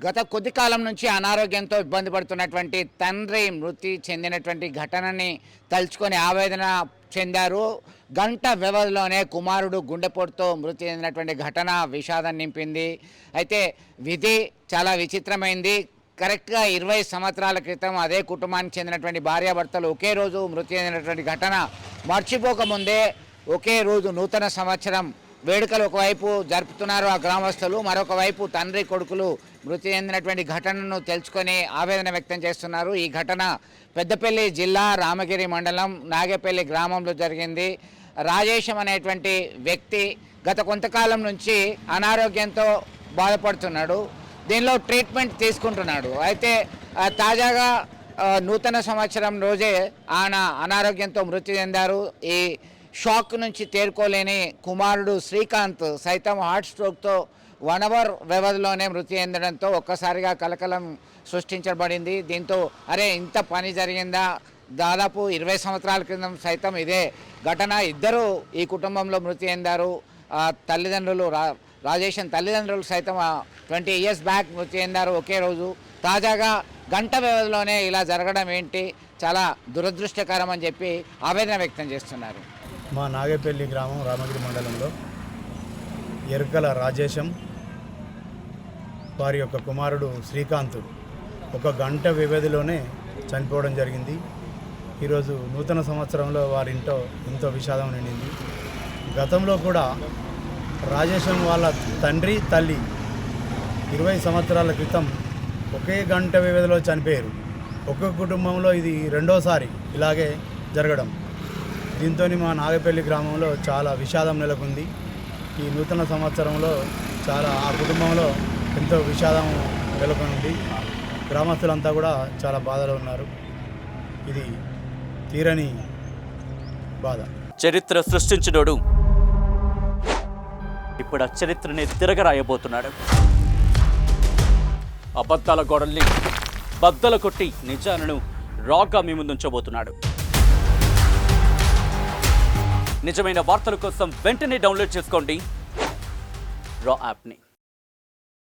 గత కొద్ది కాలం నుంచి అనారోగ్యంతో ఇబ్బంది పడుతున్నటువంటి తండ్రి మృతి చెందినటువంటి ఘటనని తలుచుకొని ఆవేదన చెందారు. గంట వ్యవధిలోనే కుమారుడు గుండెపోటుతో మృతి చెందినటువంటి ఘటన విషాదం నింపింది. అయితే విధి చాలా విచిత్రమైంది. కరెక్ట్గా 20 సంవత్సరాల క్రితం అదే కుటుంబానికి చెందినటువంటి భార్యాభర్తలు ఒకే రోజు మృతి చెందినటువంటి ఘటన మర్చిపోకముందే ఒకే రోజు నూతన సంవత్సరం వేడుకలు ఒకవైపు జరుపుతున్నారు ఆ గ్రామస్తులు, మరొక వైపు తండ్రి కొడుకులు మృతి చెందినటువంటి ఘటనను తెలుసుకొని ఆవేదన వ్యక్తం చేస్తున్నారు. ఈ ఘటన పెద్దపల్లి జిల్లా రామగిరి మండలం నాగేపల్లి గ్రామంలో జరిగింది. రాజేశం అనేటువంటి వ్యక్తి గత కొంతకాలం నుంచి అనారోగ్యంతో బాధపడుతున్నాడు. దీనిలో ట్రీట్మెంట్ తీసుకుంటున్నాడు. అయితే తాజాగా నూతన సంవత్సరం రోజే ఆయన అనారోగ్యంతో మృతి చెందారు. ఈ షాక్ నుంచి తేరుకోలేని కుమారుడు శ్రీకాంత్ సైతం హార్ట్ స్ట్రోక్తో 1 అవర్ వ్యవధిలోనే మృతి చెందడంతో ఒక్కసారిగా కలకలం సృష్టించబడింది. దీంతో అరే ఇంత పని జరిగిందా, దాదాపు 20 సంవత్సరాల క్రితం సైతం ఇదే ఘటన, ఇద్దరు ఈ కుటుంబంలో మృతి చెందారు. తల్లిదండ్రులు రాజేషన్ తల్లిదండ్రులు సైతం 20 ఇయర్స్ బ్యాక్ మృతి చెందారు ఒకే రోజు. తాజాగా గంట వ్యవధిలోనే ఇలా జరగడం ఏంటి, చాలా దురదృష్టకరం అని చెప్పి ఆవేదన వ్యక్తం చేస్తున్నారు. మా నాగేపల్లి గ్రామం రామగిరి మండలంలో ఎరుకల రాజేశం వారి యొక్క కుమారుడు శ్రీకాంత్ ఒక గంట వ్యవధిలోనే చనిపోవడం జరిగింది. ఈరోజు నూతన సంవత్సరంలో వారింటో ఎంతో విషాదం నిండింది. గతంలో కూడా రాజేశం వాళ్ళ తండ్రి తల్లి 20 సంవత్సరాల క్రితం ఒకే గంట వ్యవధిలో చనిపోయారు. ఒక్కొక్క కుటుంబంలో ఇది రెండోసారి ఇలాగే జరగడం. దీంతో మా నాగపల్లి గ్రామంలో చాలా విషాదం నెలకొంది. ఈ నూతన సంవత్సరంలో ఆ కుటుంబంలో ఎంతో విషాదం నెలకొంది. గ్రామస్తులంతా కూడా చాలా బాధలో ఉన్నారు. ఇది తీరని బాధ. చరిత్ర సృష్టించినోడు ఇప్పుడు ఆ చరిత్రని తిరగరాయబోతున్నాడు. అబద్ధాల గోడల్ని బద్దలు కొట్టి నిజాలను రాగా మీ ముందుంచబోతున్నాడు. నిజమైన వార్తల కోసం వెంటనే డౌన్లోడ్ చేసుకోండి రా యాప్ని.